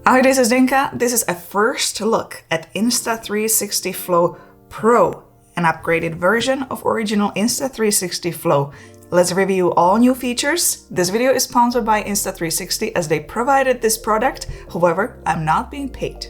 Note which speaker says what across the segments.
Speaker 1: Hi, this is Zdenka. This is a first look at Insta360 Flow Pro, an upgraded version of original Insta360 Flow. Let's review all new features. This video is sponsored by Insta360 as they provided this product. However, I'm not being paid.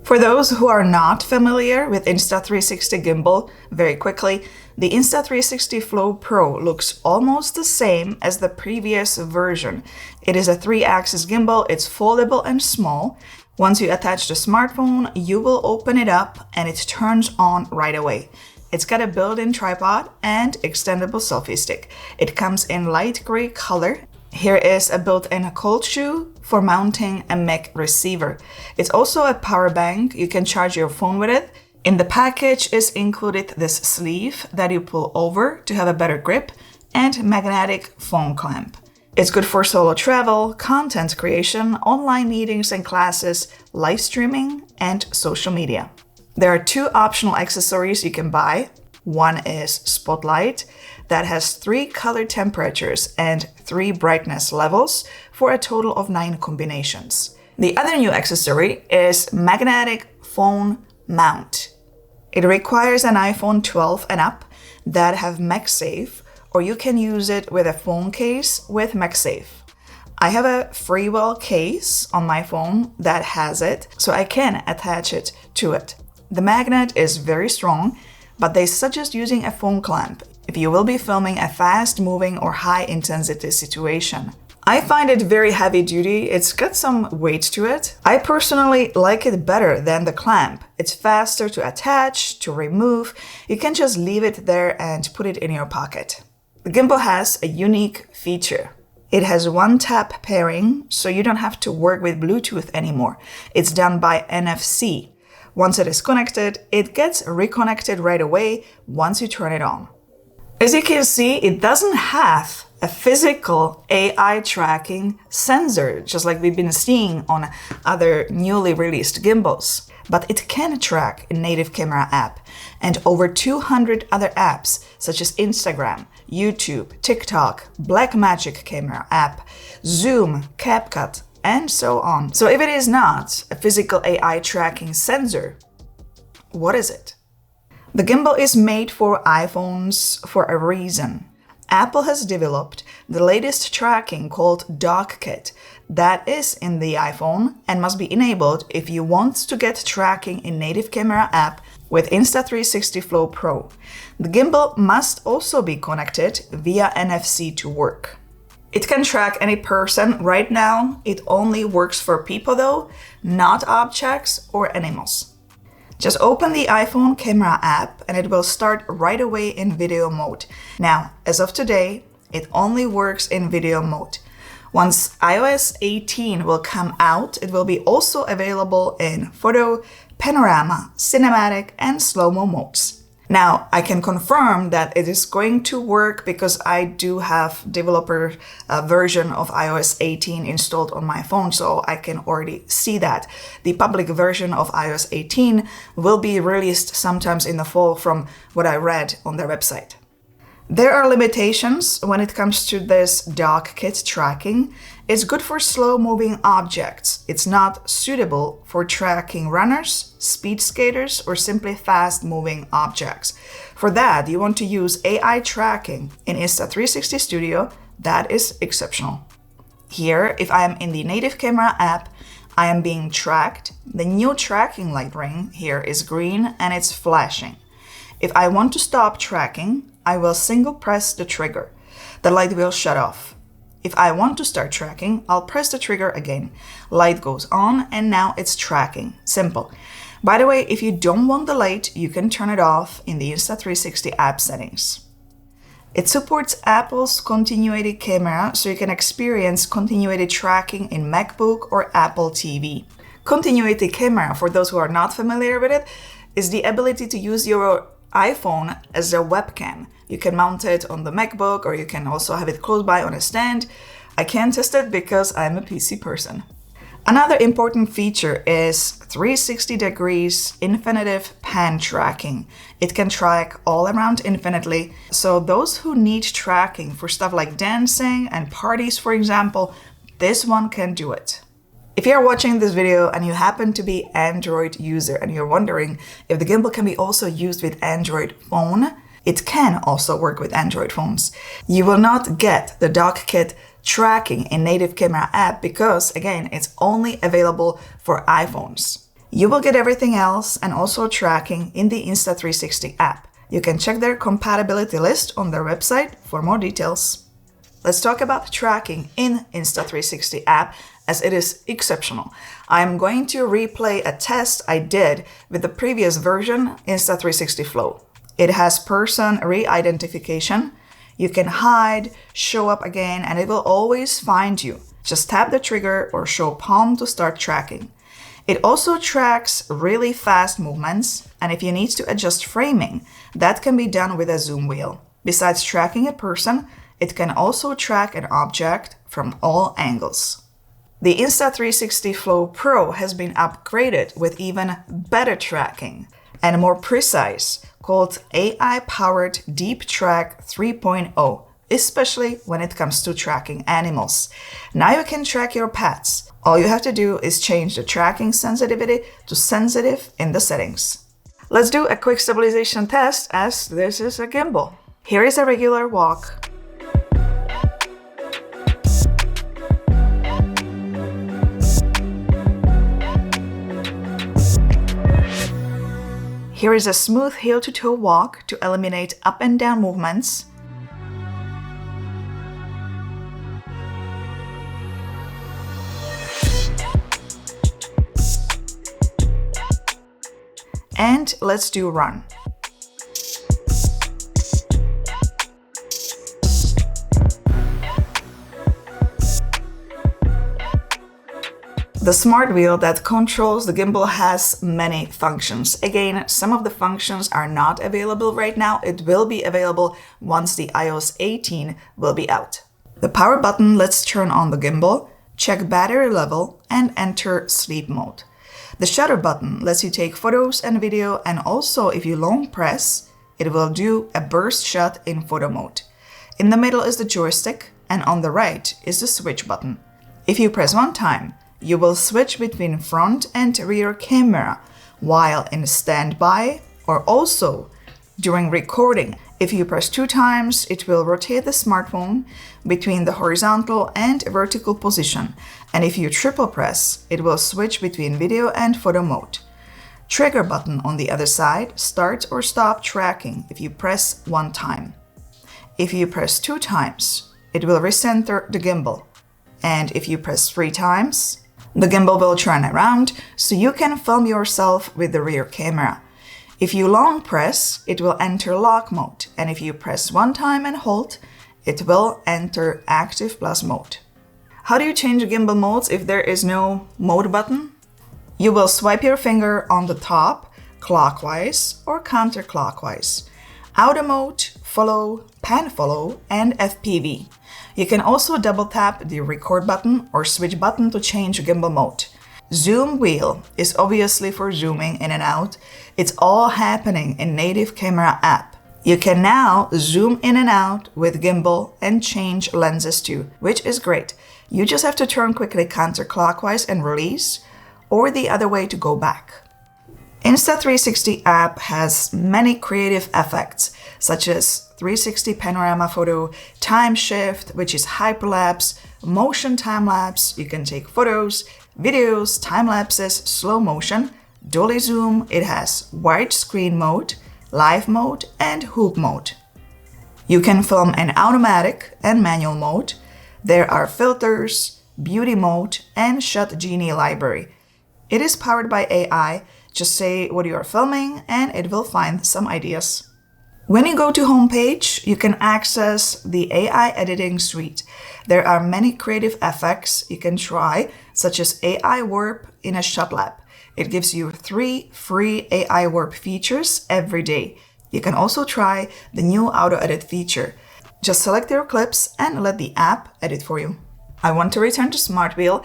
Speaker 1: For those who are not familiar with Insta360 gimbal, very quickly, the Insta360 Flow Pro looks almost the same as the previous version. It is a 3-axis gimbal, it's foldable and small. Once you attach the smartphone, you will open it up and it turns on right away. It's got a built-in tripod and extendable selfie stick. It comes in light gray color. Here is a built-in cold shoe for mounting a mic receiver. It's also a power bank. You can charge your phone with it. In the package is included this sleeve that you pull over to have a better grip and magnetic phone clamp. It's good for solo travel, content creation, online meetings and classes, live streaming, and social media. There are 2 optional accessories you can buy. One is Spotlight that has 3 color temperatures and 3 brightness levels for a total of 9 combinations. The other new accessory is Magnetic Phone Mount. It requires an iPhone 12 and up that have MagSafe, or you can use it with a phone case with MagSafe. I have a Freewell case on my phone that has it, so I can attach it to it. The magnet is very strong, but they suggest using a phone clamp if you will be filming a fast-moving or high-intensity situation. I find it very heavy-duty. It's got some weight to it. I personally like it better than the clamp. It's faster to attach, to remove. You can just leave it there and put it in your pocket. The gimbal has a unique feature. It has one-tap pairing, so you don't have to work with Bluetooth anymore. It's done by NFC. Once it is connected, it gets reconnected right away once you turn it on. As you can see, it doesn't have a physical AI tracking sensor, just like we've been seeing on other newly released gimbals. But it can track a native camera app and over 200 other apps such as Instagram, YouTube, TikTok, Blackmagic camera app, Zoom, CapCut, and so on. So if it is not a physical AI tracking sensor, what is it? The gimbal is made for iPhones for a reason. Apple has developed the latest tracking called Dockkit that is in the iPhone and must be enabled if you want to get tracking in native camera app with Insta360 Flow Pro. The gimbal must also be connected via NFC to work. It can track any person. Right now, it only works for people though, not objects or animals. Just open the iPhone camera app and it will start right away in video mode. Now, as of today, it only works in video mode. Once iOS 18 will come out, it will be also available in photo, panorama, cinematic, and slow-mo modes. Now, I can confirm that it is going to work because I do have developer version of iOS 18 installed on my phone, so I can already see that. The public version of iOS 18 will be released sometimes in the fall from what I read on their website. There are limitations when it comes to this Dockkit tracking. It's good for slow-moving objects. It's not suitable for tracking runners, speed skaters, or simply fast-moving objects. For that, you want to use AI tracking in Insta360 Studio. That is exceptional. Here, if I am in the native camera app, I am being tracked. The new tracking light ring here is green and it's flashing. If I want to stop tracking, I will single press the trigger. The light will shut off. If I want to start tracking, I'll press the trigger again. Light goes on and now it's tracking. Simple. By the way, if you don't want the light, you can turn it off in the Insta360 app settings. It supports Apple's continuity camera, so you can experience continuity tracking in MacBook or Apple TV. Continuity camera, for those who are not familiar with it, is the ability to use your iPhone as a webcam. You can mount it on the MacBook or you can also have it close by on a stand. I can't test it because I'm a PC person. Another important feature is 360 degrees infinitive pan tracking. It can track all around infinitely, so those who need tracking for stuff like dancing and parties, for example, this one can do it. If you're watching this video and you happen to be Android user and you're wondering if the gimbal can be also used with Android phone, it can also work with Android phones. You will not get the Dockkit tracking in native camera app because, again, it's only available for iPhones. You will get everything else and also tracking in the Insta360 app. You can check their compatibility list on their website for more details. Let's talk about tracking in Insta360 app, as it is exceptional. I'm going to replay a test I did with the previous version, Insta360 Flow. It has person re-identification. You can hide, show up again, and it will always find you. Just tap the trigger or show palm to start tracking. It also tracks really fast movements, and if you need to adjust framing, that can be done with a zoom wheel. Besides tracking a person, it can also track an object from all angles. The Insta360 Flow Pro has been upgraded with even better tracking and more precise, called AI-powered Deep Track 3.0, especially when it comes to tracking animals. Now you can track your pets. All you have to do is change the tracking sensitivity to sensitive in the settings. Let's do a quick stabilization test, as this is a gimbal. Here is a regular walk. Here is a smooth heel-to-toe walk to eliminate up and down movements. And let's do run. The Smartwheel that controls the gimbal has many functions. Again, some of the functions are not available right now. It will be available once the iOS 18 will be out. The power button lets turn on the gimbal, check battery level, and enter sleep mode. The shutter button lets you take photos and video, and also if you long press, it will do a burst shot in photo mode. In the middle is the joystick, and on the right is the switch button. If you press one time, you will switch between front and rear camera while in standby or also during recording. If you press two times, it will rotate the smartphone between the horizontal and vertical position. And if you triple press, it will switch between video and photo mode. Trigger button on the other side, start or stop tracking if you press one time. If you press two times, it will recenter the gimbal. And if you press three times, the gimbal will turn around so you can film yourself with the rear camera. If you long press, it will enter lock mode, and if you press one time and hold, it will enter active plus mode. How do you change the gimbal modes if there is no mode button? You will swipe your finger on the top clockwise or counterclockwise. Auto mode, follow, pan follow, and FPV. You can also double tap the record button or switch button to change gimbal mode. Zoom wheel is obviously for zooming in and out. It's all happening in native camera app. You can now zoom in and out with gimbal and change lenses too, which is great. You just have to turn quickly counterclockwise and release, or the other way to go back. Insta360 app has many creative effects, such as 360 panorama photo, time shift, which is hyperlapse, motion time-lapse. You can take photos, videos, time-lapses, slow motion, dolly zoom. It has widescreen mode, live mode, and hoop mode. You can film in automatic and manual mode. There are filters, beauty mode, and Shot Genie library. It is powered by AI. Just say what you are filming and it will find some ideas. When you go to homepage, you can access the AI editing suite. There are many creative effects you can try, such as AI warp in a shot lab. It gives you 3 free AI warp features every day. You can also try the new auto edit feature. Just select your clips and let the app edit for you. I want to return to Smartwheel.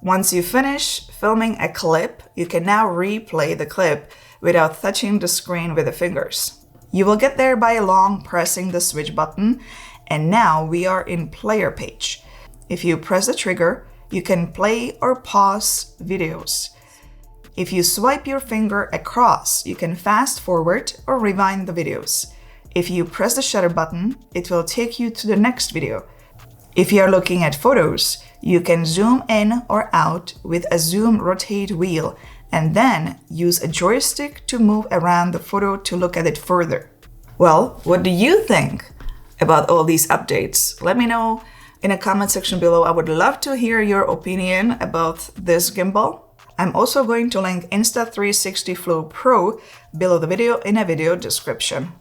Speaker 1: Once you finish filming a clip, you can now replay the clip without touching the screen with the fingers. You will get there by long pressing the switch button, and now we are in player page. If you press the trigger, You can play or pause videos. If you swipe your finger across, you can fast forward or rewind the videos. If you press the shutter button, it will take you to the next video. If you are looking at photos, you can zoom in or out with a zoom rotate wheel and then use a joystick to move around the photo to look at it further. Well, what do you think about all these updates? Let me know in a comment section below. I would love to hear your opinion about this gimbal. I'm also going to link Insta360 Flow Pro below the video in a video description.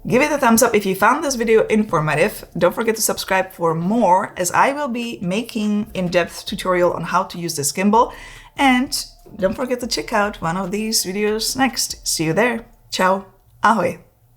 Speaker 1: Give it a thumbs up if you found this video informative. Don't forget to subscribe for more, as I will be making in-depth tutorial on how to use this gimbal. And don't forget to check out one of these videos next. See you there. Ciao. Ahoj.